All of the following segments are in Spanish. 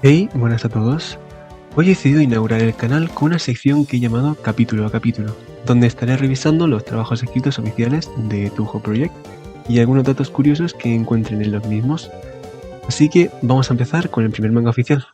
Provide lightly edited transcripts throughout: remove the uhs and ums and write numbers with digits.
Hey, buenas a todos. Hoy he decidido inaugurar el canal con una sección que he llamado Capítulo a Capítulo, donde estaré revisando los trabajos escritos oficiales de Touhou Project y algunos datos curiosos que encuentren en los mismos. Así que vamos a empezar con el primer manga oficial.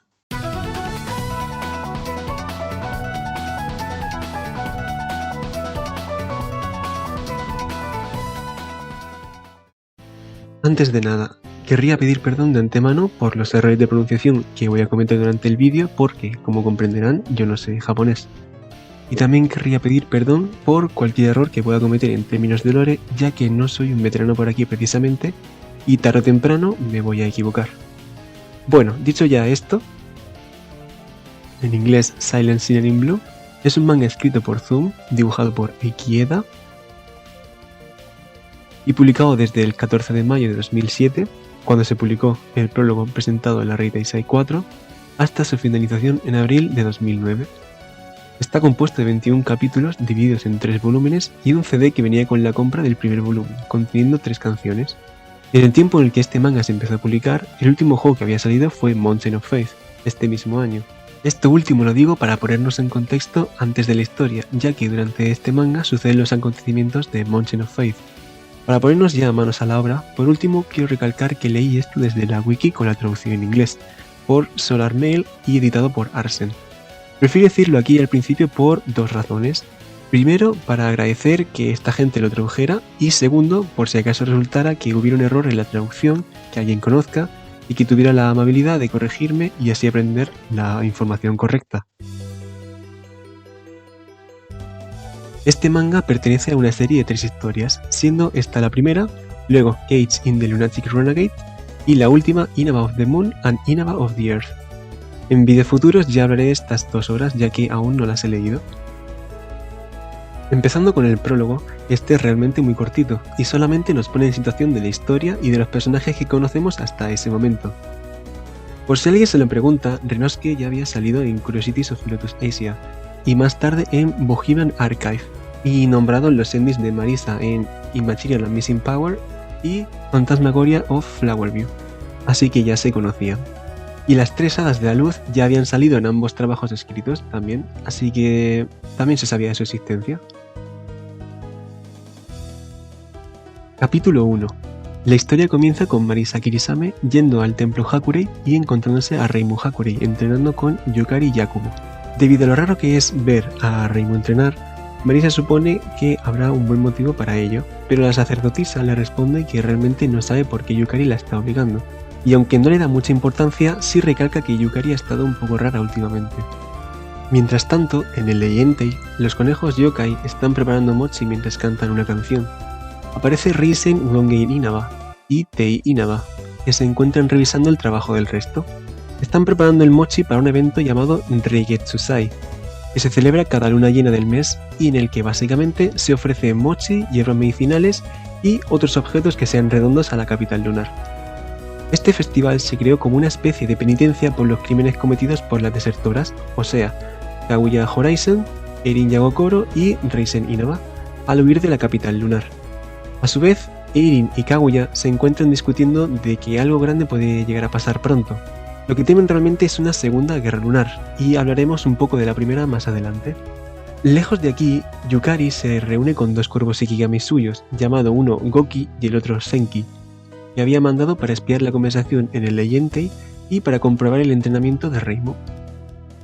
Antes de nada, querría pedir perdón de antemano por los errores de pronunciación que voy a cometer durante el vídeo porque, como comprenderán, yo no sé japonés. Y también querría pedir perdón por cualquier error que pueda cometer en términos de lore, ya que no soy un veterano por aquí precisamente, y tarde o temprano me voy a equivocar. Bueno, dicho ya esto, en inglés Silent Sinner in Blue es un manga escrito por Zoom, dibujado por Eiki Eda, y publicado desde el 14 de mayo de 2007, cuando se publicó el prólogo presentado en la Rei Taisai 4, hasta su finalización en abril de 2009. Está compuesto de 21 capítulos divididos en 3 volúmenes y un CD que venía con la compra del primer volumen, conteniendo 3 canciones. En el tiempo en el que este manga se empezó a publicar, el último juego que había salido fue Mountain of Faith, este mismo año. Esto último lo digo para ponernos en contexto antes de la historia, ya que durante este manga suceden los acontecimientos de Mountain of Faith. Para ponernos ya manos a la obra, por último quiero recalcar que leí esto desde la wiki con la traducción en inglés, por Solar Mail y editado por Arsen. Prefiero decirlo aquí al principio por 2 razones. Primero, para agradecer que esta gente lo tradujera, y segundo, por si acaso resultara que hubiera un error en la traducción que alguien conozca y que tuviera la amabilidad de corregirme y así aprender la información correcta. Este manga pertenece a una serie de 3 historias, siendo esta la primera, luego Cage in the Lunatic Renegade y la última Inaba of the Moon and Inaba of the Earth. En vídeos futuros ya hablaré de estas 2 obras ya que aún no las he leído. Empezando con el prólogo, este es realmente muy cortito y solamente nos pone en situación de la historia y de los personajes que conocemos hasta ese momento. Por si alguien se lo pregunta, Renosuke ya había salido en Curiosities of Lotus Asia y más tarde en Bohemian Archive, y nombrado en los endings de Marisa en Immaterial and Missing Power y Phantasmagoria of Flowerview, así que ya se conocían. Y las 3 hadas de la luz ya habían salido en ambos trabajos escritos también, así que también se sabía de su existencia. Capítulo 1. La historia comienza con Marisa Kirisame yendo al templo Hakurei y encontrándose a Reimu Hakurei entrenando con Yukari Yakumo. Debido a lo raro que es ver a Reimu entrenar, Marisa supone que habrá un buen motivo para ello, pero la sacerdotisa le responde que realmente no sabe por qué Yukari la está obligando, y aunque no le da mucha importancia, sí recalca que Yukari ha estado un poco rara últimamente. Mientras tanto, en el Leyentei, los conejos yokai están preparando mochi mientras cantan una canción. Aparece Risen Gongein Inaba y Tei Inaba, que se encuentran revisando el trabajo del resto. Están preparando el mochi para un evento llamado Reigetsusai, que se celebra cada luna llena del mes y en el que básicamente se ofrece mochi, hierbas medicinales y otros objetos que sean redondos a la capital lunar. Este festival se creó como una especie de penitencia por los crímenes cometidos por las desertoras, o sea, Kaguya Horizon, Eirin Yagokoro y Risen Inaba, al huir de la capital lunar. A su vez, Eirin y Kaguya se encuentran discutiendo de que algo grande puede llegar a pasar pronto. Lo que temen realmente es una segunda guerra lunar, y hablaremos un poco de la primera más adelante. Lejos de aquí, Yukari se reúne con 2 cuervos Shikigami suyos, llamado uno Goki y el otro Senki, que había mandado para espiar la conversación en el Leyentei y para comprobar el entrenamiento de Reimu.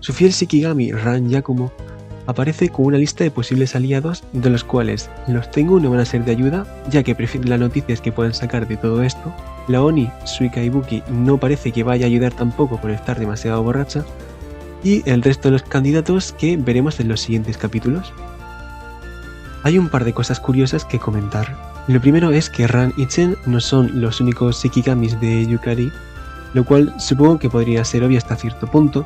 Su fiel Shikigami Ran Yakumo aparece con una lista de posibles aliados, de los cuales los Tengu no van a ser de ayuda, ya que prefieren las noticias que puedan sacar de todo esto. La Oni, Suika Ibuki, no parece que vaya a ayudar tampoco por estar demasiado borracha, y el resto de los candidatos que veremos en los siguientes capítulos. Hay un par de cosas curiosas que comentar. Lo primero es que Ran y Chen no son los únicos Shikigamis de Yukari, lo cual supongo que podría ser obvio hasta cierto punto,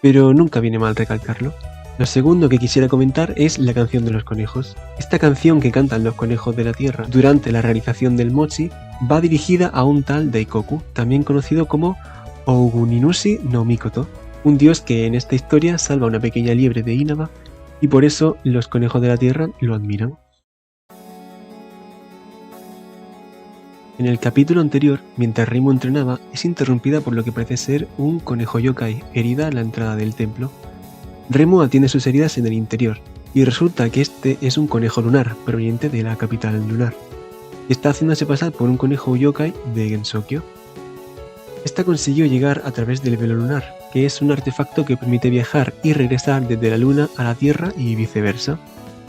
pero nunca viene mal recalcarlo. Lo segundo que quisiera comentar es la canción de los conejos. Esta canción que cantan los conejos de la tierra durante la realización del mochi va dirigida a un tal Daikoku, también conocido como Oguninushi no Mikoto, un dios que en esta historia salva a una pequeña liebre de Inaba y por eso los conejos de la tierra lo admiran. En el capítulo anterior, mientras Reimu entrenaba, es interrumpida por lo que parece ser un conejo yokai herida a la entrada del templo. Reimu atiende sus heridas en el interior, y resulta que este es un conejo lunar proveniente de la capital lunar, y está haciéndose pasar por un conejo yokai de Gensokyo. Esta consiguió llegar a través del velo lunar, que es un artefacto que permite viajar y regresar desde la luna a la Tierra y viceversa.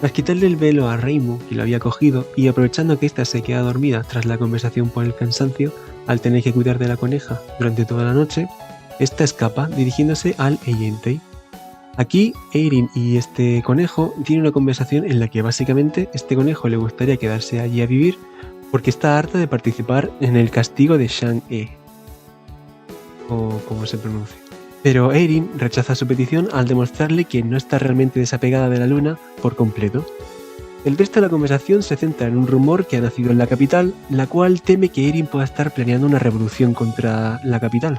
Tras quitarle el velo a Reimu, que lo había cogido, y aprovechando que ésta se queda dormida tras la conversación por el cansancio, al tener que cuidar de la coneja durante toda la noche, esta escapa dirigiéndose al Eyentei. Aquí, Eirin y este conejo tienen una conversación en la que básicamente este conejo le gustaría quedarse allí a vivir porque está harta de participar en el castigo de Shang-e, o como se pronuncia. Pero Eirin rechaza su petición al demostrarle que no está realmente desapegada de la luna por completo. El resto de la conversación se centra en un rumor que ha nacido en la capital, la cual teme que Eirin pueda estar planeando una revolución contra la capital.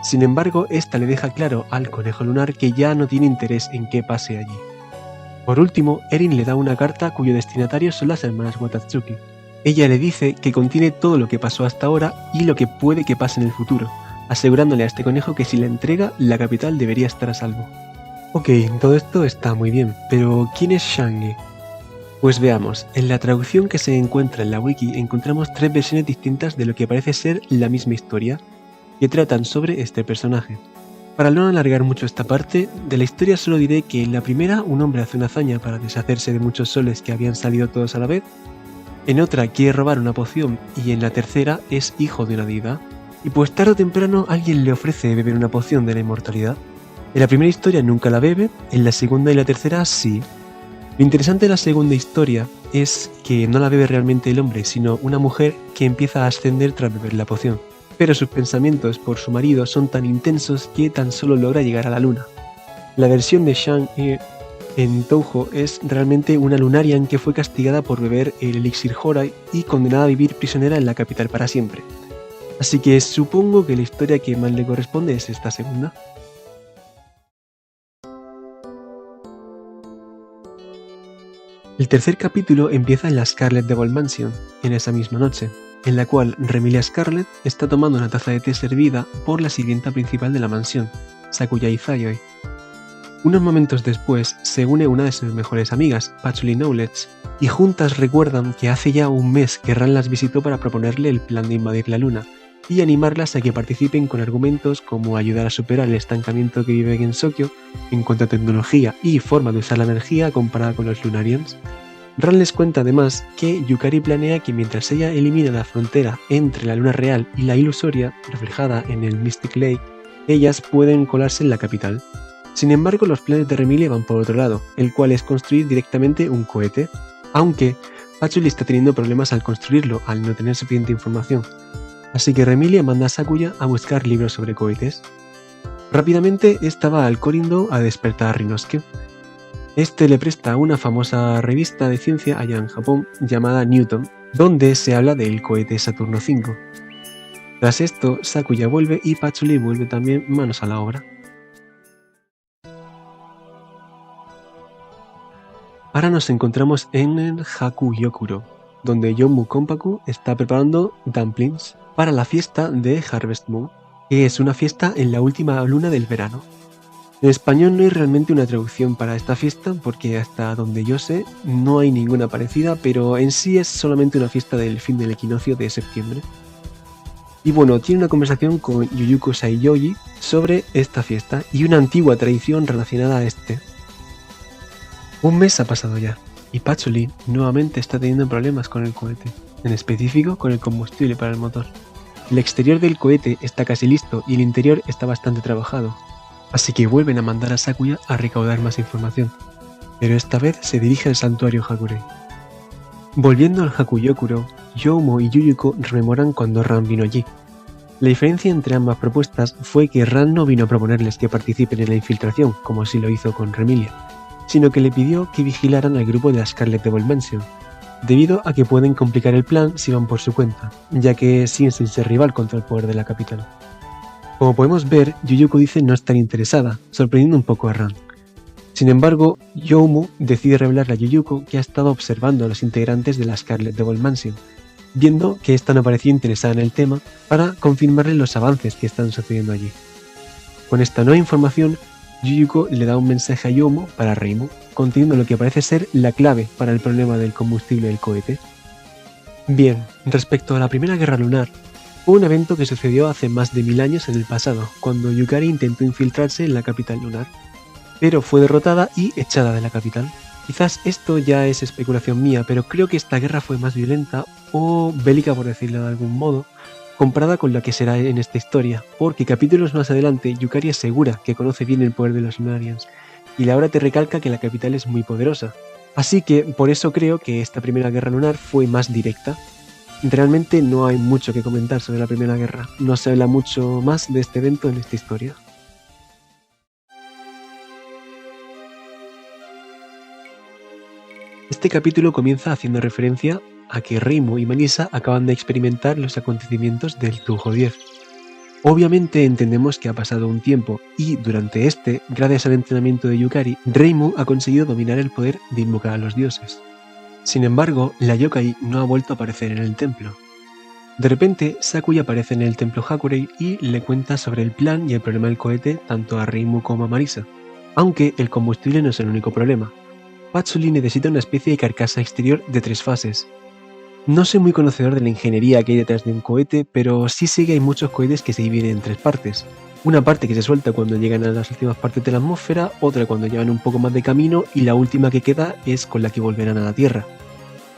Sin embargo, esta le deja claro al conejo lunar que ya no tiene interés en qué pase allí. Por último, Eirin le da una carta cuyo destinatario son las hermanas Watatsuki. Ella le dice que contiene todo lo que pasó hasta ahora y lo que puede que pase en el futuro, asegurándole a este conejo que si la entrega, la capital debería estar a salvo. Ok, todo esto está muy bien, pero ¿quién es Shang-e? Pues veamos, en la traducción que se encuentra en la wiki encontramos 3 versiones distintas de lo que parece ser la misma historia, que tratan sobre este personaje. Para no alargar mucho esta parte, de la historia solo diré que en la primera un hombre hace una hazaña para deshacerse de muchos soles que habían salido todos a la vez, en otra quiere robar una poción y en la tercera es hijo de una deidad. Y pues tarde o temprano alguien le ofrece beber una poción de la inmortalidad. En la primera historia nunca la bebe, en la segunda y la tercera sí. Lo interesante de la segunda historia es que no la bebe realmente el hombre, sino una mujer que empieza a ascender tras beber la poción. Pero sus pensamientos por su marido son tan intensos que tan solo logra llegar a la luna. La versión de Shang-e en Touhou es realmente una Lunarian que fue castigada por beber el elixir Horai y condenada a vivir prisionera en la capital para siempre. Así que supongo que la historia que más le corresponde es esta segunda. El tercer capítulo empieza en la Scarlet Devil Mansion, en esa misma noche, en la cual Remilia Scarlet está tomando una taza de té servida por la sirvienta principal de la mansión, Sakuya Izayoi. Unos momentos después se une una de sus mejores amigas, Patchouli Knowledge, y juntas recuerdan que hace ya un mes que Ran las visitó para proponerle el plan de invadir la luna, y animarlas a que participen con argumentos como ayudar a superar el estancamiento que vive Gensokyo en cuanto a tecnología y forma de usar la energía comparada con los Lunarians. Ran les cuenta además que Yukari planea que mientras ella elimina la frontera entre la luna real y la ilusoria, reflejada en el Mystic Lake, ellas pueden colarse en la capital. Sin embargo, los planes de Remilia van por otro lado, el cual es construir directamente un cohete, aunque Patchouli está teniendo problemas al construirlo al no tener suficiente información. Así que Remilia manda a Sakuya a buscar libros sobre cohetes. Rápidamente esta va al Korindo a despertar a Rinosuke. Este le presta una famosa revista de ciencia allá en Japón llamada Newton, donde se habla del cohete Saturno V. Tras esto, Sakuya vuelve y Patchouli vuelve también manos a la obra. Ahora nos encontramos en el Haku-Yokuro, donde Youmu Konpaku está preparando dumplings para la fiesta de Harvest Moon, que es una fiesta en la última luna del verano. En español no hay realmente una traducción para esta fiesta porque hasta donde yo sé no hay ninguna parecida, pero en sí es solamente una fiesta del fin del equinoccio de septiembre. Y bueno, tiene una conversación con Yuyuko Saiyoji sobre esta fiesta y una antigua tradición relacionada a este. Un mes ha pasado ya, y Patchouli nuevamente está teniendo problemas con el cohete, en específico con el combustible para el motor. El exterior del cohete está casi listo y el interior está bastante trabajado, así que vuelven a mandar a Sakuya a recaudar más información, pero esta vez se dirige al santuario Hakurei. Volviendo al Haku-Yokuro, Youmu y Yuyuko rememoran cuando Ran vino allí. La diferencia entre ambas propuestas fue que Ran no vino a proponerles que participen en la infiltración, como sí lo hizo con Remilia, sino que le pidió que vigilaran al grupo de la Scarlet Devil Mansion, debido a que pueden complicar el plan si van por su cuenta, ya que siguen sin ser rival contra el poder de la capital. Como podemos ver, Yuyuko dice no estar interesada, sorprendiendo un poco a Ran. Sin embargo, Youmu decide revelarle a Yuyuko que ha estado observando a los integrantes de la Scarlet Devil Mansion, viendo que esta no parecía interesada en el tema para confirmarle los avances que están sucediendo allí. Con esta nueva información, Yuyuko le da un mensaje a Youmo para Reimu, conteniendo lo que parece ser la clave para el problema del combustible del cohete. Bien, respecto a la Primera Guerra Lunar, fue un evento que sucedió hace más de 1000 años en el pasado, cuando Yukari intentó infiltrarse en la capital lunar, pero fue derrotada y echada de la capital. Quizás esto ya es especulación mía, pero creo que esta guerra fue más violenta o bélica, por decirlo de algún modo, comparada con la que será en esta historia, porque capítulos más adelante Yukari asegura que conoce bien el poder de los Lunarians, y Laura te recalca que la capital es muy poderosa. Así que por eso creo que esta Primera Guerra Lunar fue más directa. Realmente no hay mucho que comentar sobre la Primera Guerra, no se habla mucho más de este evento en esta historia. Este capítulo comienza haciendo referencia a que Reimu y Marisa acaban de experimentar los acontecimientos del Tujo 10. Obviamente entendemos que ha pasado un tiempo y durante este, gracias al entrenamiento de Yukari, Reimu ha conseguido dominar el poder de invocar a los dioses. Sin embargo, la yokai no ha vuelto a aparecer en el templo. De repente, Sakuya aparece en el templo Hakurei y le cuenta sobre el plan y el problema del cohete tanto a Reimu como a Marisa, aunque el combustible no es el único problema. Patsuli necesita una especie de carcasa exterior de 3 fases. No soy muy conocedor de la ingeniería que hay detrás de un cohete, pero sí sé que hay muchos cohetes que se dividen en 3 partes. Una parte que se suelta cuando llegan a las últimas partes de la atmósfera, otra cuando llevan un poco más de camino y la última que queda es con la que volverán a la Tierra.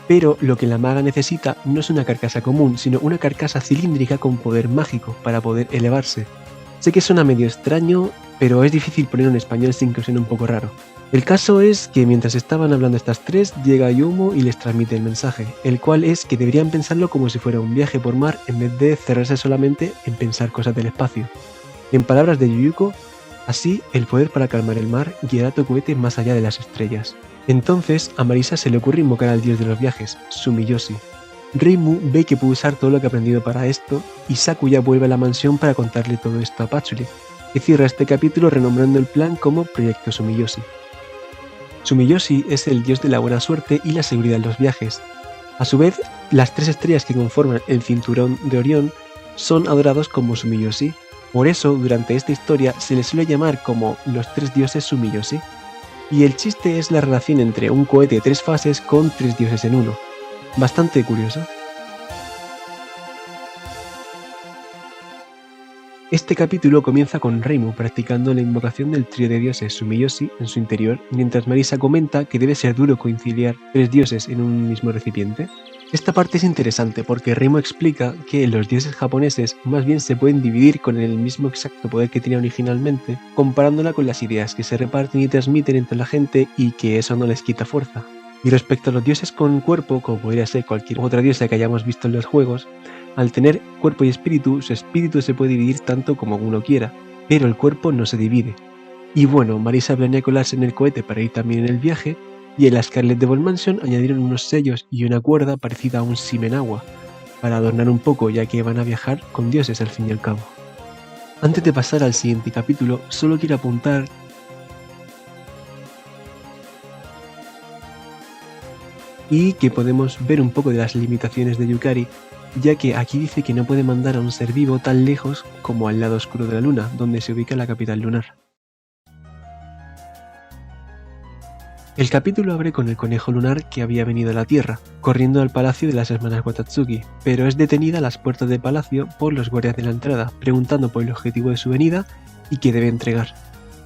Pero lo que la maga necesita no es una carcasa común, sino una carcasa cilíndrica con poder mágico para poder elevarse. Sé que suena medio extraño, pero es difícil ponerlo en español sin que suene un poco raro. El caso es que mientras estaban hablando estas 3, llega Youmo y les transmite el mensaje, el cual es que deberían pensarlo como si fuera un viaje por mar en vez de cerrarse solamente en pensar cosas del espacio. En palabras de Yuyuko, así el poder para calmar el mar guiará tu cohete más allá de las estrellas. Entonces a Marisa se le ocurre invocar al dios de los viajes, Sumiyoshi. Reimu ve que puede usar todo lo que ha aprendido para esto y Sakuya vuelve a la mansión para contarle todo esto a Patsuli, que cierra este capítulo renombrando el plan como Proyecto Sumiyoshi. Sumiyoshi es el dios de la buena suerte y la seguridad en los viajes. A su vez, las 3 estrellas que conforman el cinturón de Orión son adorados como Sumiyoshi. Por eso, durante esta historia se les suele llamar como los 3 dioses Sumiyoshi. Y el chiste es la relación entre un cohete de 3 fases con 3 dioses en uno. Bastante curioso. Este capítulo comienza con Reimu practicando la invocación del trío de dioses Sumiyoshi en su interior, mientras Marisa comenta que debe ser duro conciliar 3 dioses en un mismo recipiente. Esta parte es interesante porque Reimu explica que los dioses japoneses más bien se pueden dividir con el mismo exacto poder que tenían originalmente, comparándola con las ideas que se reparten y transmiten entre la gente y que eso no les quita fuerza. Y respecto a los dioses con cuerpo, como podría ser cualquier otra diosa que hayamos visto en los juegos, al tener cuerpo y espíritu, su espíritu se puede dividir tanto como uno quiera, pero el cuerpo no se divide. Y bueno, Marisa planea colarse en el cohete para ir también en el viaje, y en la Scarlet Devil Mansion añadieron unos sellos y una cuerda parecida a un Shimenawa, para adornar un poco ya que van a viajar con dioses al fin y al cabo. Antes de pasar al siguiente capítulo, solo quiero apuntar y que podemos ver un poco de las limitaciones de Yukari, ya que aquí dice que no puede mandar a un ser vivo tan lejos como al lado oscuro de la luna, donde se ubica la capital lunar. El capítulo abre con el conejo lunar que había venido a la Tierra, corriendo al palacio de las hermanas Watatsuki, pero es detenida a las puertas del palacio por los guardias de la entrada, preguntando por el objetivo de su venida y qué debe entregar.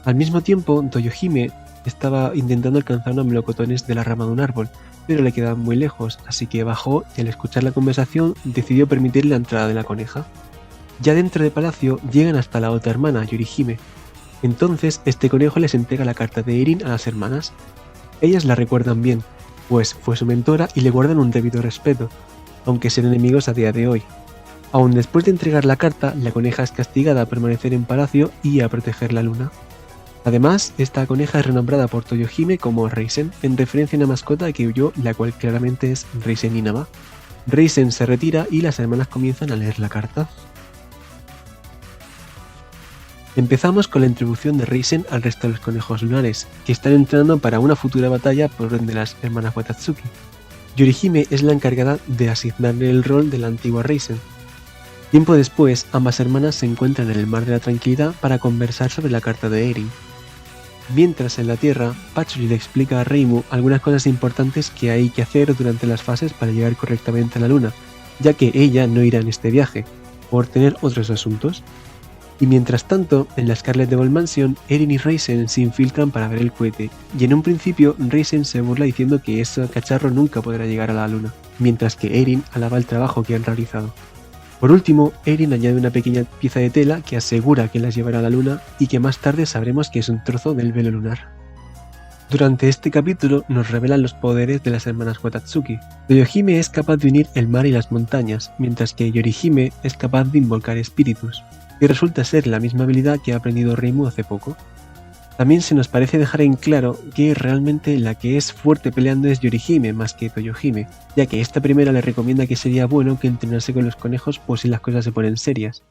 Al mismo tiempo, Toyohime estaba intentando alcanzar unos melocotones de la rama de un árbol, pero le quedaban muy lejos, así que bajó y al escuchar la conversación decidió permitir la entrada de la coneja. Ya dentro del palacio llegan hasta la otra hermana, Yorihime. Entonces este conejo les entrega la carta de Erin a las hermanas. Ellas la recuerdan bien, pues fue su mentora y le guardan un debido respeto, aunque sean enemigos a día de hoy. Aún después de entregar la carta, la coneja es castigada a permanecer en palacio y a proteger la luna. Además, esta coneja es renombrada por Toyohime como Reisen, en referencia a una mascota que huyó, la cual claramente es Reisen Inaba. Reisen se retira y las hermanas comienzan a leer la carta. Empezamos con la introducción de Reisen al resto de los conejos lunares, que están entrenando para una futura batalla por orden de las hermanas Watatsuki. Yorihime es la encargada de asignarle el rol de la antigua Reisen. Tiempo después, ambas hermanas se encuentran en el Mar de la Tranquilidad para conversar sobre la carta de Eren. Mientras en la Tierra, Patchouli le explica a Reimu algunas cosas importantes que hay que hacer durante las fases para llegar correctamente a la Luna, ya que ella no irá en este viaje, por tener otros asuntos. Y mientras tanto, en la Scarlet Devil Mansion, Eren y Reisen se infiltran para ver el cohete, y en un principio Reisen se burla diciendo que ese cacharro nunca podrá llegar a la Luna, mientras que Eren alaba el trabajo que han realizado. Por último, Eren añade una pequeña pieza de tela que asegura que las llevará a la Luna y que más tarde sabremos que es un trozo del velo lunar. Durante este capítulo nos revelan los poderes de las hermanas Watatsuki. Toyohime es capaz de unir el mar y las montañas, mientras que Yorihime es capaz de invocar espíritus, y resulta ser la misma habilidad que ha aprendido Reimu hace poco. También se nos parece dejar en claro que realmente la que es fuerte peleando es Yorihime más que Toyohime, ya que esta primera le recomienda que sería bueno que entrenase con los conejos por si las cosas se ponen serias.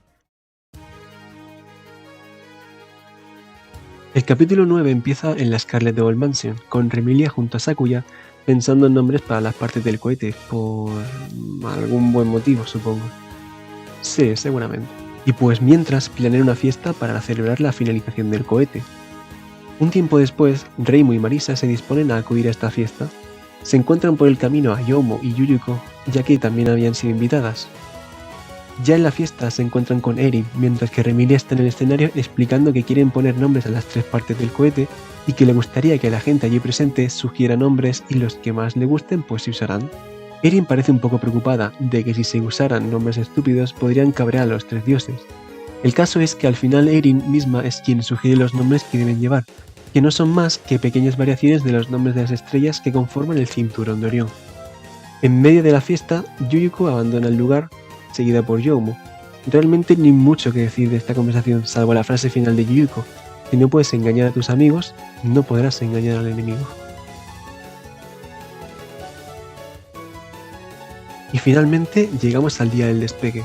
El capítulo 9 empieza en la Scarlet Devil Mansion, con Remilia junto a Sakuya pensando en nombres para las partes del cohete, por algún buen motivo supongo. Sí, seguramente. Y pues mientras planean una fiesta para celebrar la finalización del cohete. Un tiempo después, Reimu y Marisa se disponen a acudir a esta fiesta. Se encuentran por el camino a Youmo y Yuyuko, ya que también habían sido invitadas. Ya en la fiesta se encuentran con Eren, mientras que Remilia está en el escenario explicando que quieren poner nombres a las 3 partes del cohete y que le gustaría que la gente allí presente sugiera nombres y los que más le gusten pues se usarán. Eren parece un poco preocupada de que si se usaran nombres estúpidos podrían cabrear a los 3 dioses. El caso es que al final Eren misma es quien sugiere los nombres que deben llevar, que no son más que pequeñas variaciones de los nombres de las estrellas que conforman el cinturón de Orión. En medio de la fiesta, Yuyuko abandona el lugar, seguida por Youmo. Realmente ni mucho que decir de esta conversación, salvo la frase final de Yuyuko: si no puedes engañar a tus amigos, no podrás engañar al enemigo. Y finalmente llegamos al día del despegue.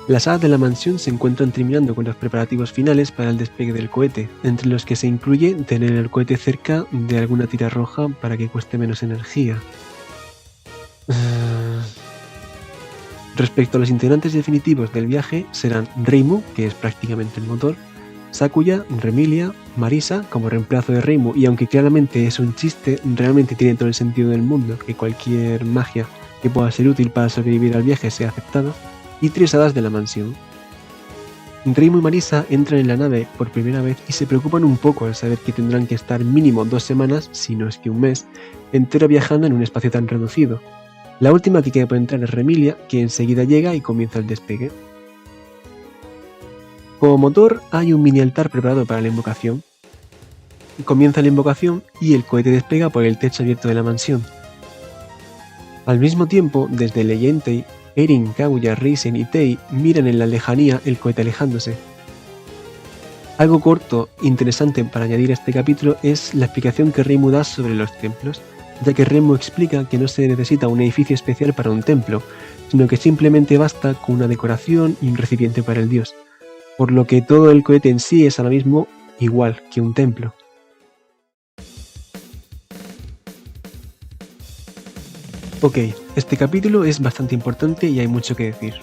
Las hadas de la mansión se encuentran terminando con los preparativos finales para el despegue del cohete, entre los que se incluye tener el cohete cerca de alguna tira roja para que cueste menos energía. Respecto a los integrantes definitivos del viaje serán Reimu, que es prácticamente el motor, Sakuya, Remilia, Marisa como reemplazo de Reimu, y aunque claramente es un chiste, realmente tiene todo el sentido del mundo que cualquier magia que pueda ser útil para sobrevivir al viaje sea aceptada, y 3 hadas de la mansión. Reimu y Marisa entran en la nave por primera vez y se preocupan un poco al saber que tendrán que estar mínimo 2 semanas, si no es que un mes, entero viajando en un espacio tan reducido. La última que queda por entrar es Remilia, que enseguida llega y comienza el despegue. Como motor hay un mini altar preparado para la invocación. Comienza la invocación y el cohete despega por el techo abierto de la mansión. Al mismo tiempo, desde Leyentei, Eren, Kaguya, Reisen y Tei miran en la lejanía el cohete alejándose. Algo corto, interesante para añadir a este capítulo es la explicación que Reimu da sobre los templos, ya que Reimu explica que no se necesita un edificio especial para un templo, sino que simplemente basta con una decoración y un recipiente para el dios, por lo que todo el cohete en sí es ahora mismo igual que un templo. Ok, este capítulo es bastante importante y hay mucho que decir.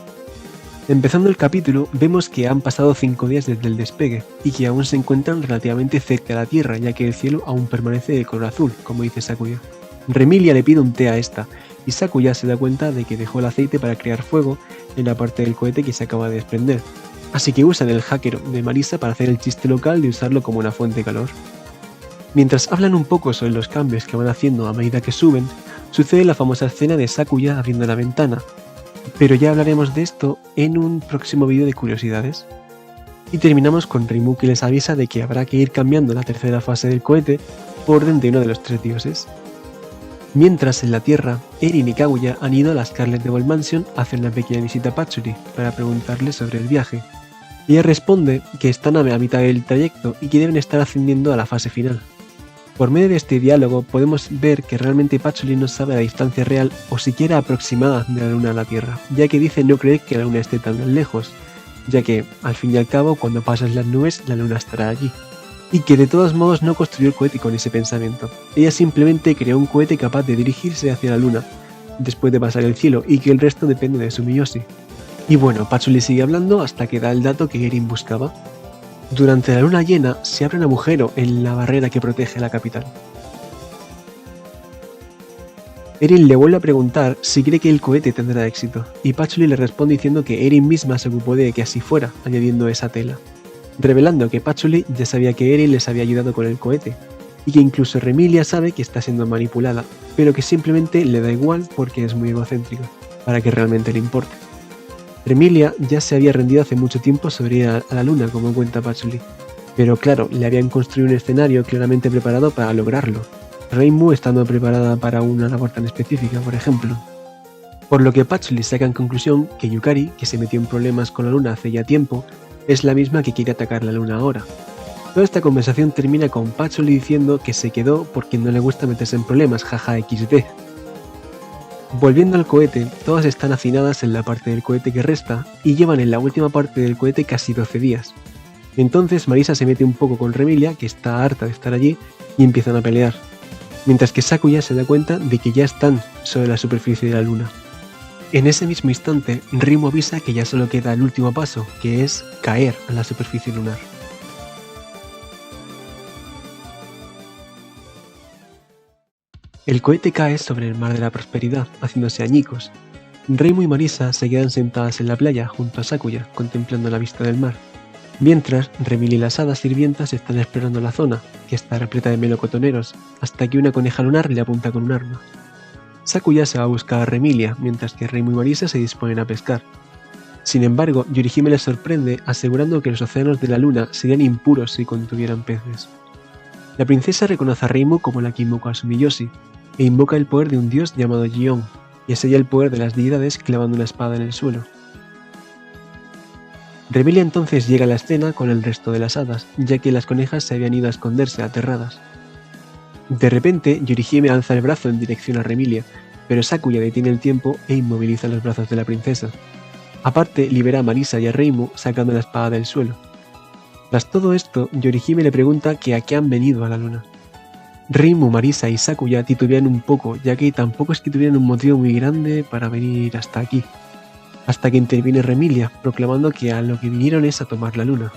Empezando el capítulo, vemos que han pasado 5 días desde el despegue, y que aún se encuentran relativamente cerca de la Tierra, ya que el cielo aún permanece de color azul, como dice Sakuya. Remilia le pide un té a esta, y Sakuya se da cuenta de que dejó el aceite para crear fuego en la parte del cohete que se acaba de desprender, así que usan el hacker de Marisa para hacer el chiste local de usarlo como una fuente de calor. Mientras hablan un poco sobre los cambios que van haciendo a medida que suben, sucede la famosa escena de Sakuya abriendo la ventana, pero ya hablaremos de esto en un próximo vídeo de curiosidades. Y terminamos con Reimu que les avisa de que habrá que ir cambiando la tercera fase del cohete por orden de uno de los 3 dioses. Mientras en la Tierra, Eren y Kaguya han ido a la Scarlet Devil Mansion a hacer una pequeña visita a Patchouli para preguntarle sobre el viaje. Ella responde que están a mitad del trayecto y que deben estar ascendiendo a la fase final. Por medio de este diálogo podemos ver que realmente Patchouli no sabe la distancia real o siquiera aproximada de la Luna a la Tierra, ya que dice no creer que la Luna esté tan lejos, ya que, al fin y al cabo, cuando pasas las nubes, la Luna estará allí. Y que de todos modos no construyó el cohete con ese pensamiento. Ella simplemente creó un cohete capaz de dirigirse hacia la Luna, después de pasar el cielo y que el resto depende de Sumiyoshi. Y bueno, Patchouli sigue hablando hasta que da el dato que Erin buscaba. Durante la luna llena se abre un agujero en la barrera que protege la capital. Erin le vuelve a preguntar si cree que el cohete tendrá éxito, y Patchouli le responde diciendo que Erin misma se ocupó de que así fuera, añadiendo esa tela, revelando que Patchouli ya sabía que Erin les había ayudado con el cohete, y que incluso Remilia sabe que está siendo manipulada, pero que simplemente le da igual porque es muy egocéntrica, para que realmente le importe. Remilia ya se había rendido hace mucho tiempo sobre ir a la luna, como cuenta Patchouli, pero claro, le habían construido un escenario claramente preparado para lograrlo, Reimu estando preparada para una labor tan específica, por ejemplo. Por lo que Patchouli saca en conclusión que Yukari, que se metió en problemas con la luna hace ya tiempo, es la misma que quiere atacar la luna ahora. Toda esta conversación termina con Patchouli diciendo que se quedó porque no le gusta meterse en problemas, jaja XD. Volviendo al cohete, todas están hacinadas en la parte del cohete que resta y llevan en la última parte del cohete casi 12 días. Entonces Marisa se mete un poco con Remilia, que está harta de estar allí, y empiezan a pelear, mientras que Sakuya se da cuenta de que ya están sobre la superficie de la luna. En ese mismo instante, Reimu avisa que ya solo queda el último paso, que es caer a la superficie lunar. El cohete cae sobre el mar de la prosperidad, haciéndose añicos. Reimu y Marisa se quedan sentadas en la playa junto a Sakuya, contemplando la vista del mar, mientras Remilia y las hadas sirvientas están explorando la zona, que está repleta de melocotoneros, hasta que una coneja lunar le apunta con un arma. Sakuya se va a buscar a Remilia, mientras que Reimu y Marisa se disponen a pescar. Sin embargo, Yorihime les sorprende asegurando que los océanos de la luna serían impuros si contuvieran peces. La princesa reconoce a Reimu como la que invoca a Sumiyoshi, e invoca el poder de un dios llamado Gion, y sella el poder de las deidades clavando una espada en el suelo. Remilia entonces llega a la escena con el resto de las hadas, ya que las conejas se habían ido a esconderse aterradas. De repente, Yorihime alza el brazo en dirección a Remilia, pero Sakuya detiene el tiempo e inmoviliza los brazos de la princesa. Aparte, libera a Marisa y a Reimu sacando la espada del suelo. Tras todo esto, Yorihime le pregunta que a qué han venido a la luna. Reimu, Marisa y Sakuya titubean un poco, ya que tampoco es que tuvieran un motivo muy grande para venir hasta aquí. Hasta que interviene Remilia, proclamando que a lo que vinieron es a tomar la luna.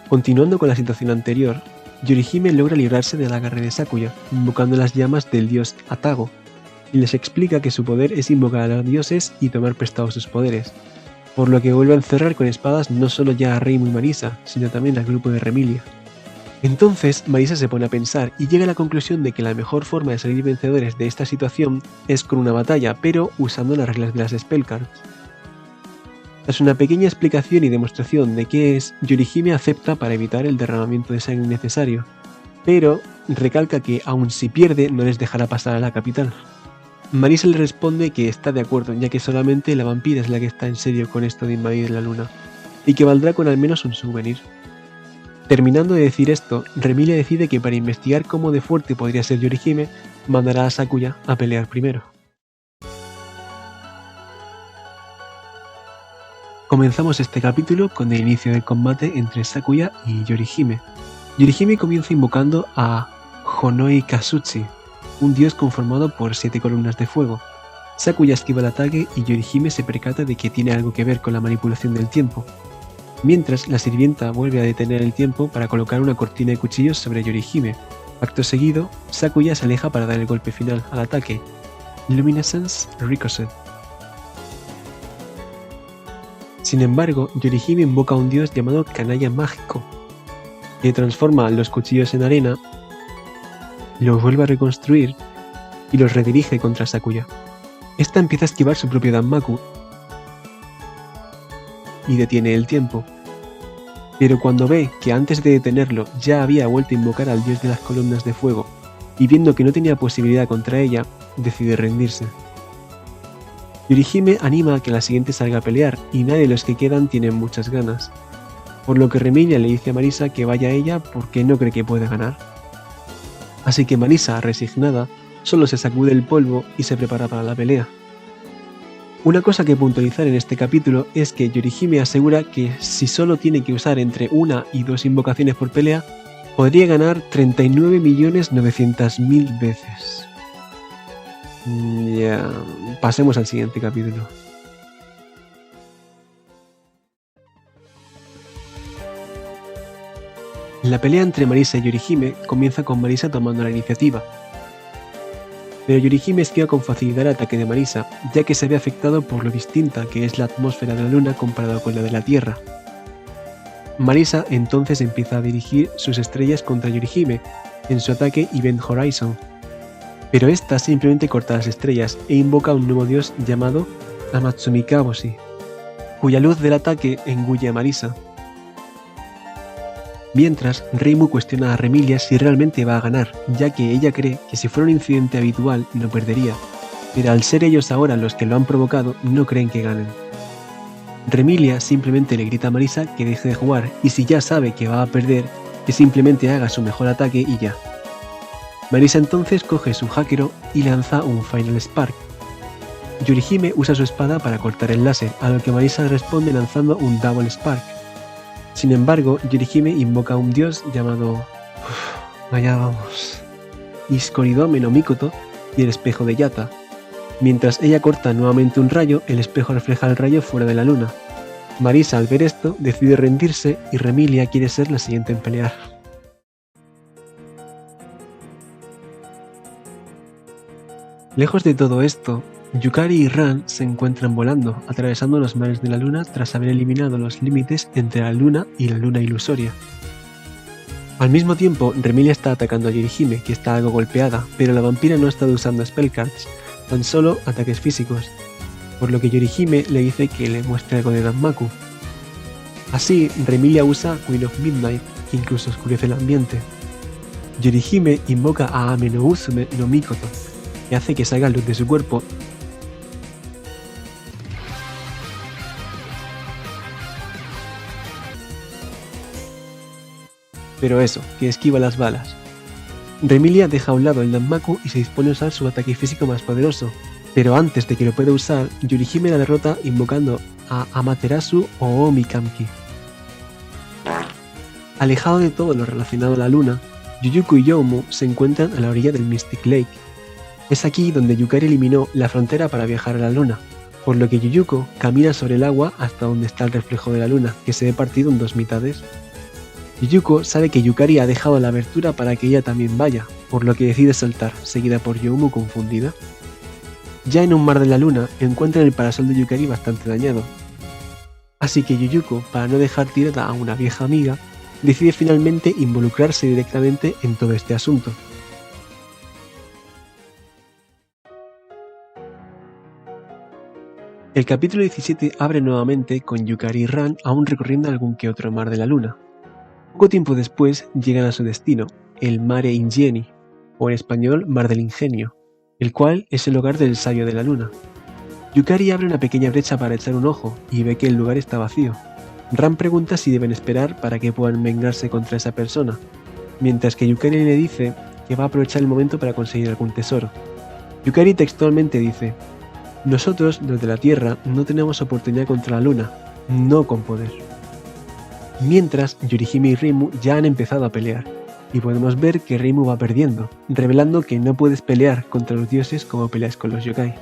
Continuando con la situación anterior, Yorihime logra librarse del agarre de Sakuya, invocando las llamas del dios Atago, y les explica que su poder es invocar a los dioses y tomar prestados sus poderes, por lo que vuelve a encerrar con espadas no solo ya a Reimu y Marisa, sino también al grupo de Remilia. Entonces Marisa se pone a pensar y llega a la conclusión de que la mejor forma de salir vencedores de esta situación es con una batalla, pero usando las reglas de las Spellcards. Tras una pequeña explicación y demostración de qué es, Yorihime acepta para evitar el derramamiento de sangre innecesario, pero recalca que aun si pierde no les dejará pasar a la capital. Marisa le responde que está de acuerdo, ya que solamente la vampira es la que está en serio con esto de invadir la luna, y que valdrá con al menos un souvenir. Terminando de decir esto, Remilia decide que para investigar cómo de fuerte podría ser Yorihime, mandará a Sakuya a pelear primero. Comenzamos este capítulo con el inicio del combate entre Sakuya y Yorihime. Yorihime comienza invocando a Honoi Kazuchi, un dios conformado por 7 columnas de fuego. Sakuya esquiva el ataque y Yorihime se percata de que tiene algo que ver con la manipulación del tiempo. Mientras, la sirvienta vuelve a detener el tiempo para colocar una cortina de cuchillos sobre Yorihime. Acto seguido, Sakuya se aleja para dar el golpe final al ataque, Luminescence Ricochet. Sin embargo, Yorihime invoca a un dios llamado Canalla Mágico, que transforma los cuchillos en arena, los vuelve a reconstruir y los redirige contra Sakuya. Esta empieza a esquivar su propio Danmaku y detiene el tiempo, pero cuando ve que antes de detenerlo ya había vuelto a invocar al dios de las columnas de fuego y viendo que no tenía posibilidad contra ella, decide rendirse. Yorihime anima a que la siguiente salga a pelear y nadie de los que quedan tiene muchas ganas, por lo que Remilia le dice a Marisa que vaya a ella porque no cree que pueda ganar. Así que Marisa, resignada, solo se sacude el polvo y se prepara para la pelea. Una cosa que puntualizar en este capítulo es que Yorihime asegura que si solo tiene que usar entre 1 y 2 invocaciones por pelea, Podría ganar 39.900.000 veces. Ya, pasemos al siguiente capítulo. La pelea entre Marisa y Yorihime comienza con Marisa tomando la iniciativa. Pero Yorihime esquiva con facilidad el ataque de Marisa, ya que se ve afectado por lo distinta que es la atmósfera de la luna comparado con la de la Tierra. Marisa entonces empieza a dirigir sus estrellas contra Yorihime en su ataque Event Horizon, pero esta simplemente corta las estrellas e invoca a un nuevo dios llamado Amatsumi Kaboshi, cuya luz del ataque engulle a Marisa. Mientras, Reimu cuestiona a Remilia si realmente va a ganar, ya que ella cree que si fuera un incidente habitual no perdería, pero al ser ellos ahora los que lo han provocado no creen que ganen. Remilia simplemente le grita a Marisa que deje de jugar y si ya sabe que va a perder, que simplemente haga su mejor ataque y ya. Marisa entonces coge su Hakero y lanza un Final Spark. Yorihime usa su espada para cortar el láser, a lo que Marisa responde lanzando un Double Spark. Sin embargo, Yorihime invoca a un dios llamado... allá vamos... Iskoridome no Mikoto y el espejo de Yata. Mientras ella corta nuevamente un rayo, el espejo refleja el rayo fuera de la luna. Marisa, al ver esto, decide rendirse y Remilia quiere ser la siguiente en pelear. Lejos de todo esto, Yukari y Ran se encuentran volando, atravesando los mares de la luna tras haber eliminado los límites entre la luna y la luna ilusoria. Al mismo tiempo, Remilia está atacando a Yorihime, que está algo golpeada, pero la vampira no ha estado usando spellcards, tan solo ataques físicos, por lo que Yorihime le dice que le muestre algo de Danmaku. Así, Remilia usa Queen of Midnight, que incluso oscurece el ambiente. Yorihime invoca a Ame no Usume no Mikoto, que hace que salga luz de su cuerpo. Pero eso, que esquiva las balas. Remilia deja a un lado el Danmaku y se dispone a usar su ataque físico más poderoso, pero antes de que lo pueda usar, Yorihime la derrota invocando a Amaterasu o Omikamki. Alejado de todo lo relacionado a la luna, Yuyuko y Youmu se encuentran a la orilla del Mystic Lake. Es aquí donde Yukari eliminó la frontera para viajar a la luna, por lo que Yuyuko camina sobre el agua hasta donde está el reflejo de la luna, que se ve partido en dos mitades. Yuyuko sabe que Yukari ha dejado la abertura para que ella también vaya, por lo que decide saltar, seguida por Youmu confundida. Ya en un mar de la luna, encuentran el parasol de Yukari bastante dañado. Así que Yuyuko, para no dejar tirada a una vieja amiga, decide finalmente involucrarse directamente en todo este asunto. El capítulo 17 abre nuevamente con Yukari y Ran aún recorriendo algún que otro mar de la luna. Poco tiempo después llegan a su destino, el Mare Ingieni, o en español Mar del Ingenio, el cual es el hogar del sabio de la luna. Yukari abre una pequeña brecha para echar un ojo y ve que el lugar está vacío. Ran pregunta si deben esperar para que puedan vengarse contra esa persona, mientras que Yukari le dice que va a aprovechar el momento para conseguir algún tesoro. Yukari textualmente dice: "Nosotros, los de la Tierra, no tenemos oportunidad contra la luna, no con poder". Mientras, Yorihime y Reimu ya han empezado a pelear, y podemos ver que Reimu va perdiendo, revelando que no puedes pelear contra los dioses como peleas con los yokai.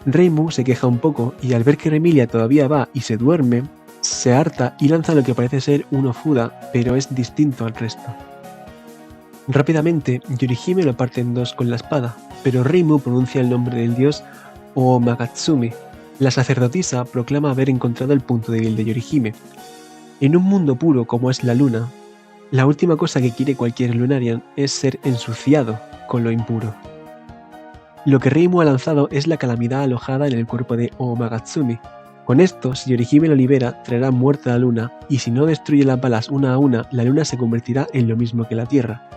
Reimu se queja un poco y al ver que Remilia todavía va y se duerme, se harta y lanza lo que parece ser un Ofuda, pero es distinto al resto. Rápidamente, Yorihime lo parte en dos con la espada, pero Reimu pronuncia el nombre del dios Omagatsumi. La sacerdotisa proclama haber encontrado el punto débil de Yorihime. En un mundo puro como es la luna, la última cosa que quiere cualquier Lunarian es ser ensuciado con lo impuro. Lo que Reimu ha lanzado es la calamidad alojada en el cuerpo de Omagatsumi. Con esto, si Yorihime lo libera, traerá muerte a la luna, y si no destruye las balas una a una, la luna se convertirá en lo mismo que la Tierra,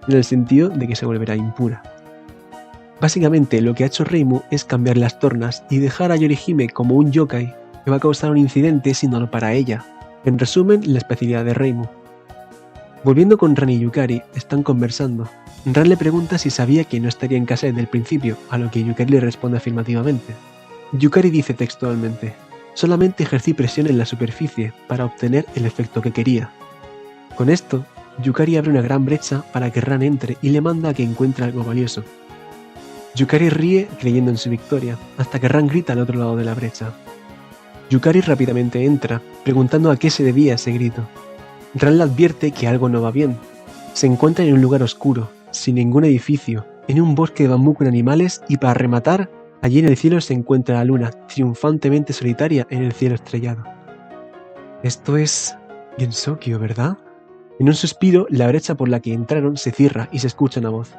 en el sentido de que se volverá impura. Básicamente, lo que ha hecho Reimu es cambiar las tornas y dejar a Yorihime como un yokai que va a causar un incidente si no lo para ella. En resumen, la especialidad de Reimu. Volviendo con Ran y Yukari, están conversando. Ran le pregunta si sabía que no estaría en casa desde el principio, a lo que Yukari le responde afirmativamente. Yukari dice textualmente: "Solamente ejercí presión en la superficie para obtener el efecto que quería". Con esto, Yukari abre una gran brecha para que Ran entre y le manda a que encuentre algo valioso. Yukari ríe creyendo en su victoria, hasta que Ran grita al otro lado de la brecha. Yukari rápidamente entra, preguntando a qué se debía ese grito. Ran le advierte que algo no va bien. Se encuentra en un lugar oscuro, sin ningún edificio, en un bosque de bambú con animales y para rematar, allí en el cielo se encuentra la luna, triunfantemente solitaria en el cielo estrellado. Esto es Gensokyo, ¿verdad? En un suspiro, la brecha por la que entraron se cierra y se escucha una voz.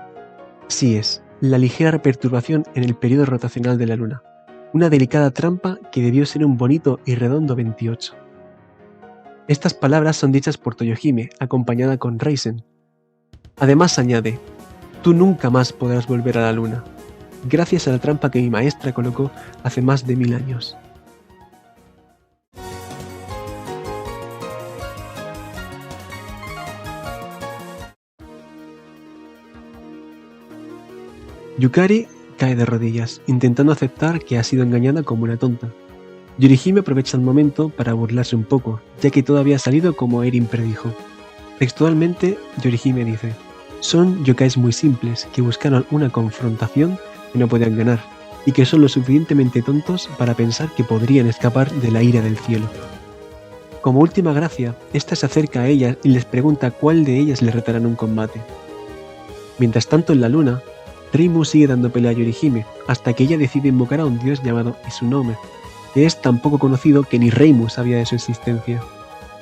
Sí es, la ligera perturbación en el periodo rotacional de la luna. Una delicada trampa que debió ser un bonito y redondo 28. Estas palabras son dichas por Toyohime, acompañada con Reisen. Además añade, tú nunca más podrás volver a la luna, gracias a la trampa que mi maestra colocó hace más de 1000 años. Yukari cae de rodillas, intentando aceptar que ha sido engañada como una tonta. Yorihime aprovecha el momento para burlarse un poco, ya que todo había salido como Erin predijo. Textualmente, Yorihime dice, son yokais muy simples que buscaron una confrontación que no podían ganar, y que son lo suficientemente tontos para pensar que podrían escapar de la ira del cielo. Como última gracia, esta se acerca a ellas y les pregunta cuál de ellas le retará en un combate. Mientras tanto en la luna, Reimu sigue dando pelea a Yorihime, hasta que ella decide invocar a un dios llamado Izunome, que es tan poco conocido que ni Reimu sabía de su existencia,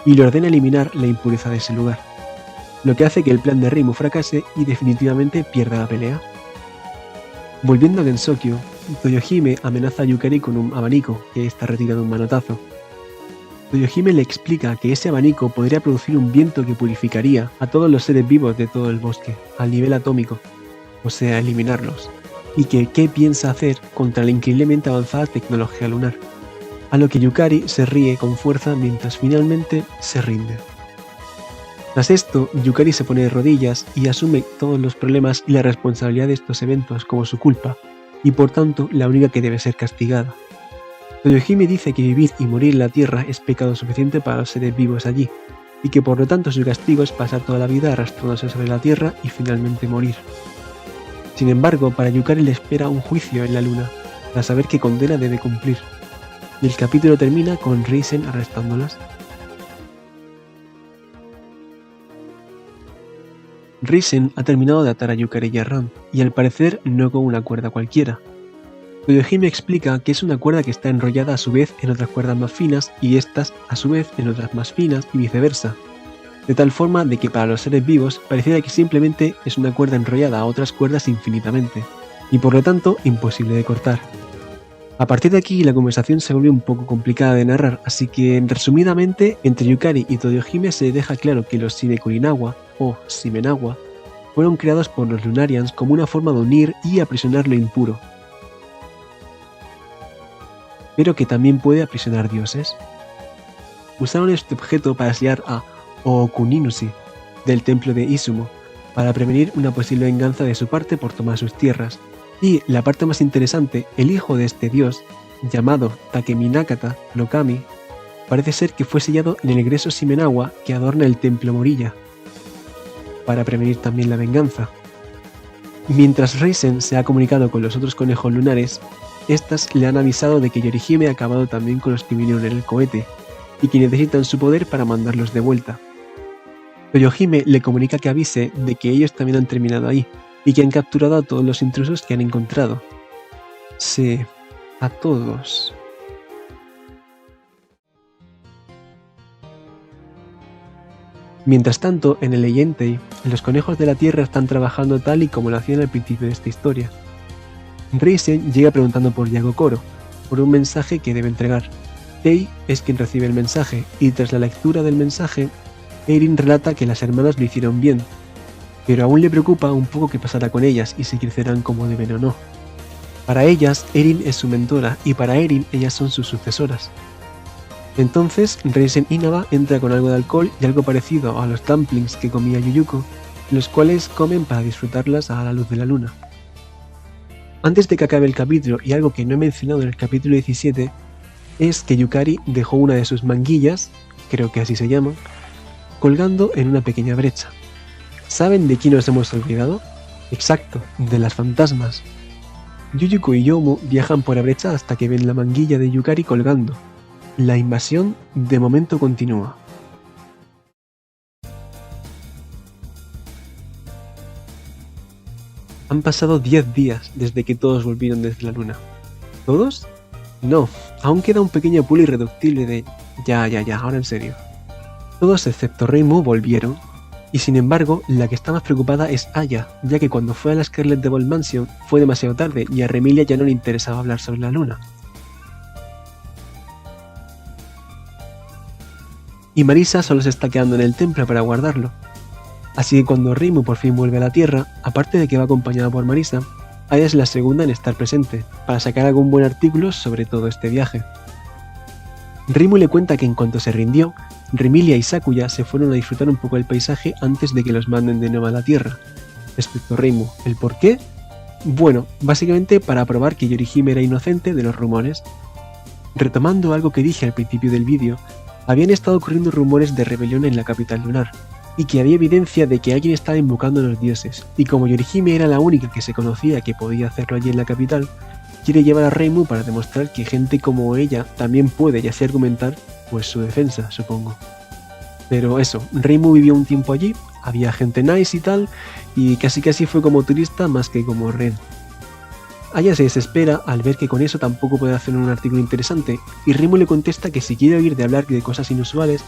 y le ordena eliminar la impureza de ese lugar, lo que hace que el plan de Reimu fracase y definitivamente pierda la pelea. Volviendo a Gensokyo, Toyohime amenaza a Yukari con un abanico que está retirado de un manotazo. Toyohime le explica que ese abanico podría producir un viento que purificaría a todos los seres vivos de todo el bosque, al nivel atómico, o sea, eliminarlos, y que qué piensa hacer contra la increíblemente avanzada tecnología lunar, a lo que Yukari se ríe con fuerza mientras finalmente se rinde. Tras esto, Yukari se pone de rodillas y asume todos los problemas y la responsabilidad de estos eventos como su culpa, y por tanto la única que debe ser castigada. Toyohime dice que vivir y morir en la Tierra es pecado suficiente para los seres vivos allí, y que por lo tanto su castigo es pasar toda la vida arrastrándose sobre la Tierra y finalmente morir. Sin embargo, para Yukari le espera un juicio en la luna, para saber qué condena debe cumplir, y el capítulo termina con Reisen arrestándolas. Reisen ha terminado de atar a Yukari y a Ran, y al parecer no con una cuerda cualquiera. Toyohime explica que es una cuerda que está enrollada a su vez en otras cuerdas más finas y estas a su vez en otras más finas y viceversa, de tal forma de que para los seres vivos pareciera que simplemente es una cuerda enrollada a otras cuerdas infinitamente, y por lo tanto imposible de cortar. A partir de aquí la conversación se vuelve un poco complicada de narrar, así que resumidamente entre Yukari y Toyohime se deja claro que los Shimekurinawa, o Shimenawa, fueron creados por los Lunarians como una forma de unir y aprisionar lo impuro, pero que también puede aprisionar dioses. Usaron este objeto para sellar a Ookuninushi, del templo de Izumo, para prevenir una posible venganza de su parte por tomar sus tierras, y, la parte más interesante, el hijo de este dios, llamado Takeminakata no Kami, parece ser que fue sellado en el egreso Shimenawa que adorna el templo Moriya, para prevenir también la venganza. Mientras Reisen se ha comunicado con los otros conejos lunares, estas le han avisado de que Yorihime ha acabado también con los que vinieron en el cohete, y que necesitan su poder para mandarlos de vuelta. Toyohime le comunica que avise de que ellos también han terminado ahí, y que han capturado a todos los intrusos que han encontrado. Sí, a todos. Mientras tanto, en el Leyentei, los conejos de la Tierra están trabajando tal y como lo hacían al principio de esta historia. Reisen llega preguntando por Yago Koro, por un mensaje que debe entregar. Tei es quien recibe el mensaje, y tras la lectura del mensaje, Erin relata que las hermanas lo hicieron bien, pero aún le preocupa un poco qué pasará con ellas y si crecerán como deben o no. Para ellas, Erin es su mentora, y para Erin, ellas son sus sucesoras. Entonces, Reisen Inaba entra con algo de alcohol y algo parecido a los dumplings que comía Yuyuko, los cuales comen para disfrutarlas a la luz de la luna. Antes de que acabe el capítulo, y algo que no he mencionado en el capítulo 17, es que Yukari dejó una de sus manguillas, creo que así se llama, colgando en una pequeña brecha, ¿Saben de quién nos hemos olvidado? Exacto, de las fantasmas. Yuyuko y Youmo viajan por la brecha hasta que ven la manguilla de Yukari colgando. La invasión de momento continúa. Han pasado 10 días desde que todos volvieron desde la luna. ¿Todos? No, aún queda un pequeño pulo irreductible de... Ya, ahora en serio. Todos excepto Reimu volvieron, y sin embargo, la que está más preocupada es Aya, ya que cuando fue a la Scarlet Devil Mansion fue demasiado tarde y a Remilia ya no le interesaba hablar sobre la luna. Y Marisa solo se está quedando en el templo para guardarlo. Así que cuando Reimu por fin vuelve a la Tierra, aparte de que va acompañada por Marisa, Aya es la segunda en estar presente, para sacar algún buen artículo sobre todo este viaje. Reimu le cuenta que en cuanto se rindió, Remilia y Sakuya se fueron a disfrutar un poco del paisaje antes de que los manden de nuevo a la Tierra. Respecto a Reimu, ¿el por qué? Bueno, básicamente para probar que Yorihime era inocente de los rumores. Retomando algo que dije al principio del vídeo, habían estado ocurriendo rumores de rebelión en la capital lunar, y que había evidencia de que alguien estaba invocando a los dioses, y como Yorihime era la única que se conocía que podía hacerlo allí en la capital, quiere llevar a Reimu para demostrar que gente como ella también puede y así argumentar, pues su defensa, supongo. Pero eso, Reimu vivió un tiempo allí, había gente nice y tal, y casi fue como turista más que como rehén. Aya se desespera al ver que con eso tampoco puede hacer un artículo interesante, y Reimu le contesta que si quiere oír de hablar de cosas inusuales,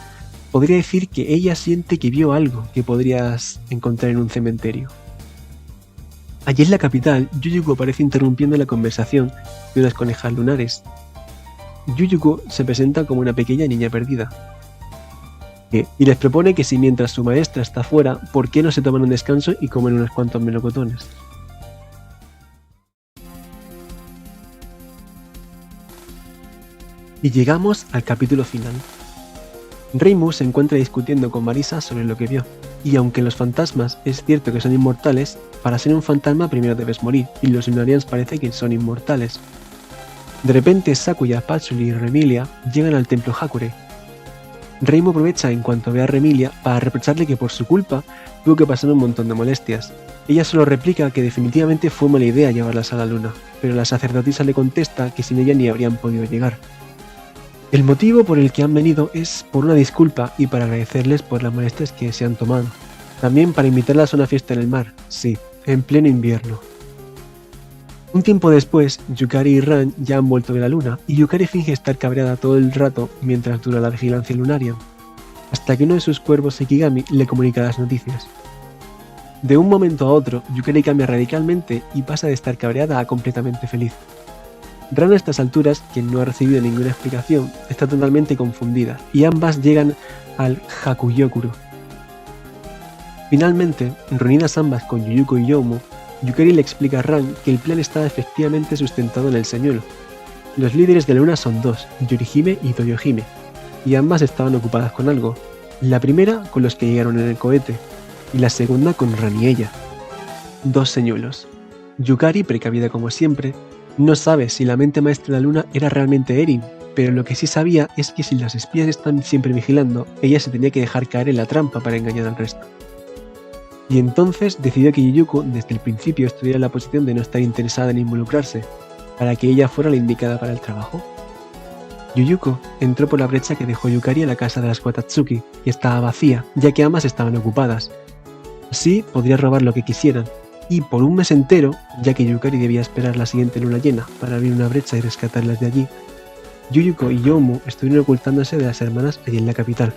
podría decir que ella siente que vio algo que podrías encontrar en un cementerio. Allí en la capital, Yuyuko aparece interrumpiendo la conversación de unas conejas lunares. Yuyuko se presenta como una pequeña niña perdida. Y les propone que si mientras su maestra está fuera, ¿por qué no se toman un descanso y comen unos cuantos melocotones? Y llegamos al capítulo final. Reimu se encuentra discutiendo con Marisa sobre lo que vio, y aunque los fantasmas es cierto que son inmortales, para ser un fantasma primero debes morir, y los Lunarians parece que son inmortales. De repente Sakuya, Patsuli y Remilia llegan al templo Hakurei. Reimu aprovecha en cuanto ve a Remilia para reprocharle que por su culpa tuvo que pasar un montón de molestias. Ella solo replica que definitivamente fue mala idea llevarlas a la luna, pero la sacerdotisa le contesta que sin ella ni habrían podido llegar. El motivo por el que han venido es por una disculpa y para agradecerles por las molestias que se han tomado. También para invitarlas a una fiesta en el mar, sí, en pleno invierno. Un tiempo después, Yukari y Ran ya han vuelto de la luna y Yukari finge estar cabreada todo el rato mientras dura la vigilancia lunaria, hasta que uno de sus cuervos Sekigami le comunica las noticias. De un momento a otro, Yukari cambia radicalmente y pasa de estar cabreada a completamente feliz. Ran a estas alturas, quien no ha recibido ninguna explicación, está totalmente confundida, y ambas llegan al Hakuyokuro. Finalmente, reunidas ambas con Yuyuko y Youmo, Yukari le explica a Ran que el plan está efectivamente sustentado en el señuelo. Los líderes de la luna son dos, Yorihime y Toyohime, y ambas estaban ocupadas con algo. La primera con los que llegaron en el cohete, y la segunda con Ran y ella. Dos señuelos. Yukari, precavida como siempre, no sabe si la mente maestra de la luna era realmente Erin, pero lo que sí sabía es que si las espías están siempre vigilando, ella se tenía que dejar caer en la trampa para engañar al resto. Y entonces decidió que Yuyuko desde el principio estuviera en la posición de no estar interesada en involucrarse, para que ella fuera la indicada para el trabajo. Yuyuko entró por la brecha que dejó Yukari a la casa de las Watatsuki y estaba vacía, ya que ambas estaban ocupadas. Así podría robar lo que quisieran, y por un mes entero, ya que Yukari debía esperar la siguiente luna llena para abrir una brecha y rescatarlas de allí, Yuyuko y Youmo estuvieron ocultándose de las hermanas allí en la capital.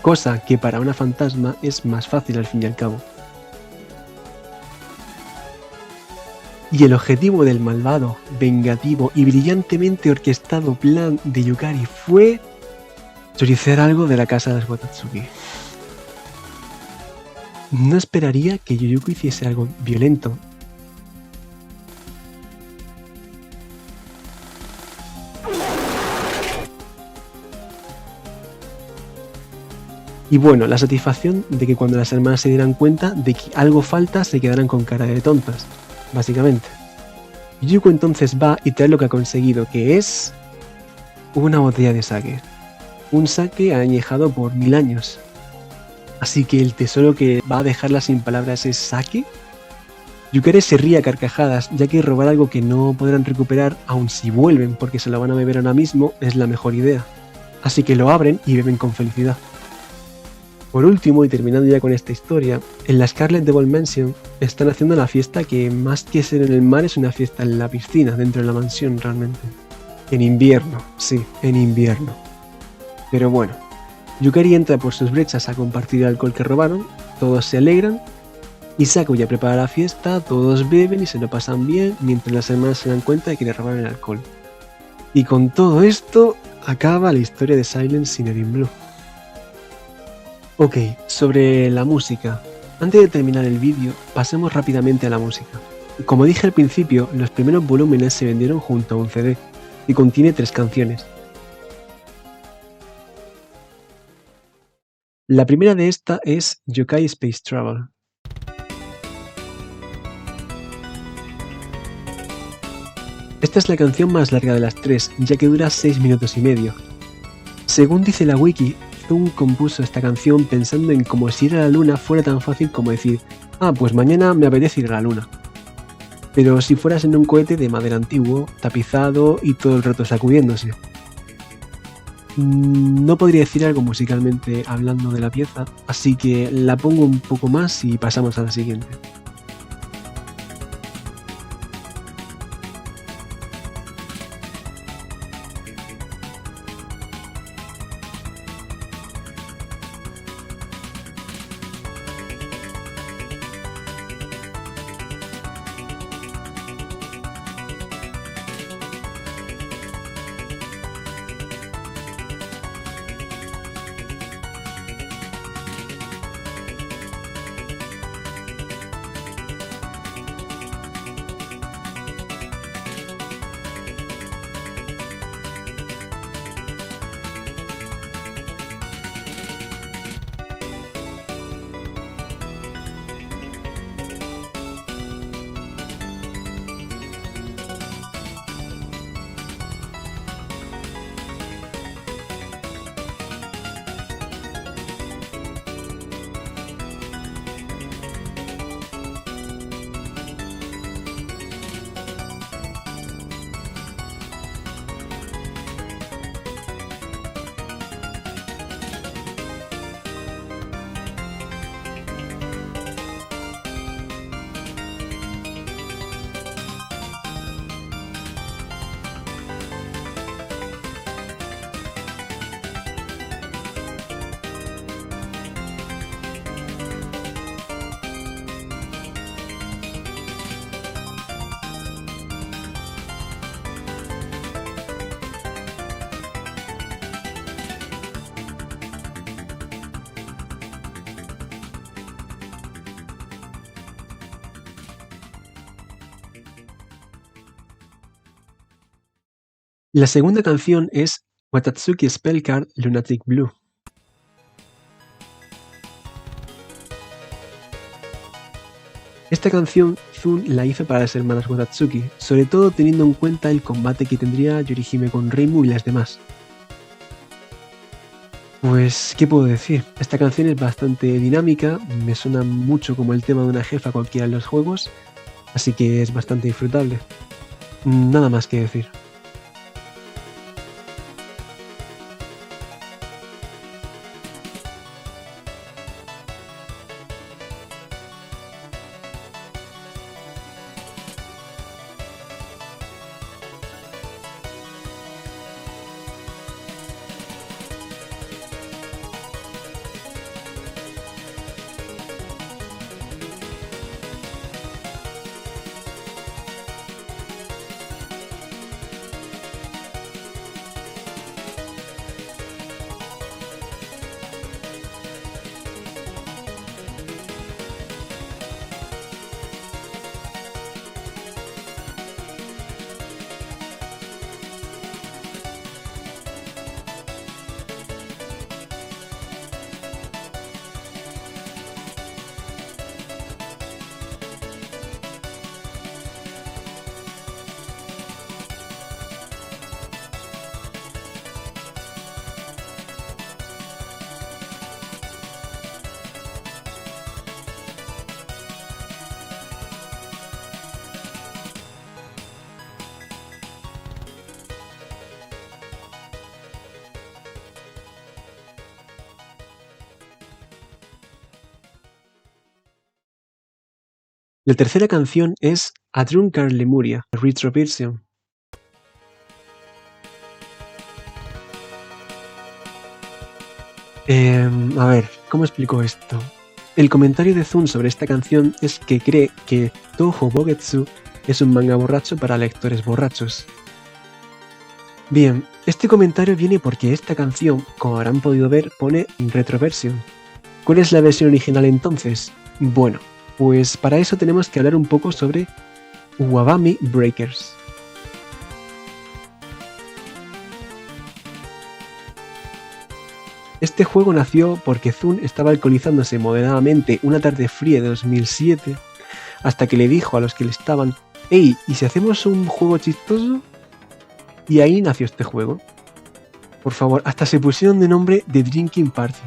Cosa que para una fantasma es más fácil al fin y al cabo. Y el objetivo del malvado, vengativo y brillantemente orquestado plan de Yukari fue choricear algo de la casa de las Watatsuki. No esperaría que Yuyuko hiciese algo violento. Y bueno, la satisfacción de que cuando las hermanas se dieran cuenta de que algo falta se quedaran con cara de tontas, básicamente. Yuyuko entonces va y trae lo que ha conseguido, que es una botella de sake. Un sake añejado por 1000 años. Así que el tesoro que va a dejarla sin palabras es Sake. Yukari se ríe a carcajadas, ya que robar algo que no podrán recuperar, aun si vuelven porque se lo van a beber ahora mismo, es la mejor idea. Así que lo abren y beben con felicidad. Por último, y terminando ya con esta historia, en la Scarlet Devil Mansion están haciendo una fiesta que más que ser en el mar es una fiesta en la piscina, dentro de la mansión realmente. En invierno, sí, en invierno. Pero bueno, Yukari entra por sus brechas a compartir el alcohol que robaron, todos se alegran, y Sakuya prepara la fiesta, todos beben y se lo pasan bien, mientras las hermanas se dan cuenta de que le robaron el alcohol. Y con todo esto, acaba la historia de Silent Scenery Blue. Ok, sobre la música. Antes de terminar el vídeo, pasemos rápidamente a la música. Como dije al principio, los primeros volúmenes se vendieron junto a un CD, y contiene 3 canciones. La primera de esta es Yokai Space Travel. Esta es la canción más larga de las 3, ya que dura 6 minutos y medio. Según dice la wiki, Zoom compuso esta canción pensando en como si ir a la luna fuera tan fácil como decir, ah, pues mañana me apetece ir a la luna. Pero si fueras en un cohete de madera antiguo, tapizado y todo el rato sacudiéndose. No podría decir algo musicalmente hablando de la pieza, así que la pongo un poco más y pasamos a la siguiente. La segunda canción es Watatsuki Spellcard Lunatic Blue. Esta canción Zoom la hizo para las hermanas Watatsuki, sobre todo teniendo en cuenta el combate que tendría Yorihime con Reimu y las demás. Pues, ¿qué puedo decir? Esta canción es bastante dinámica, me suena mucho como el tema de una jefa cualquiera de los juegos, así que es bastante disfrutable. Nada más que decir. La tercera canción es A Drunkard Lemuria, Retro Version. A ver, ¿cómo explico esto? El comentario de Zun sobre esta canción es que cree que Touhou Bogetsu es un manga borracho para lectores borrachos. Bien, este comentario viene porque esta canción, como habrán podido ver, pone retroversion. ¿Cuál es la versión original entonces? Bueno, pues para eso tenemos que hablar un poco sobre Uwabami Breakers. Este juego nació porque Zun estaba alcoholizándose moderadamente una tarde fría de 2007, hasta que le dijo a los que le estaban: «Hey, ¿y si hacemos un juego chistoso?». Y ahí nació este juego. Por favor, hasta se pusieron de nombre The Drinking Party.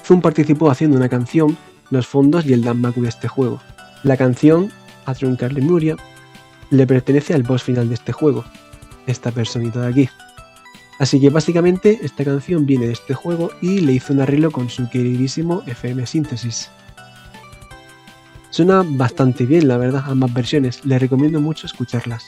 Zun participó haciendo una canción, los fondos y el danmaku de este juego. La canción, A Drunkard Lemuria, le pertenece al boss final de este juego, esta personita de aquí. Así que básicamente esta canción viene de este juego y le hizo un arreglo con su queridísimo FM Synthesis. Suena bastante bien, la verdad, ambas versiones, les recomiendo mucho escucharlas.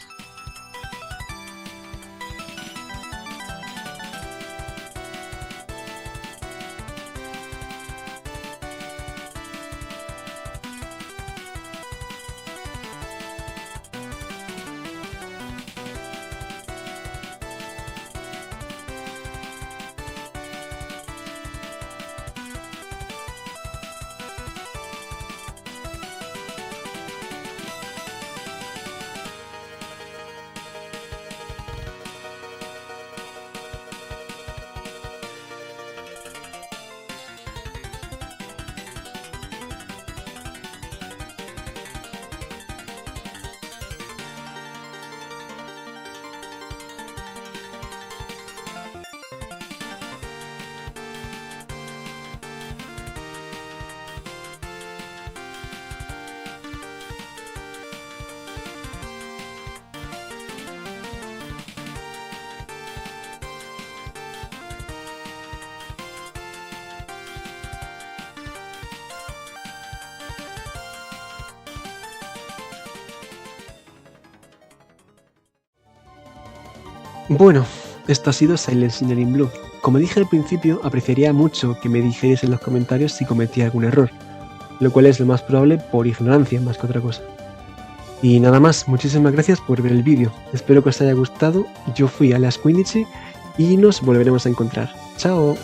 Bueno, esto ha sido Silent Sinner in Blue. Como dije al principio, apreciaría mucho que me dijerais en los comentarios si cometí algún error, lo cual es lo más probable por ignorancia más que otra cosa. Y nada más, muchísimas gracias por ver el vídeo, espero que os haya gustado, yo fui Alias Quinichi y nos volveremos a encontrar. ¡Chao!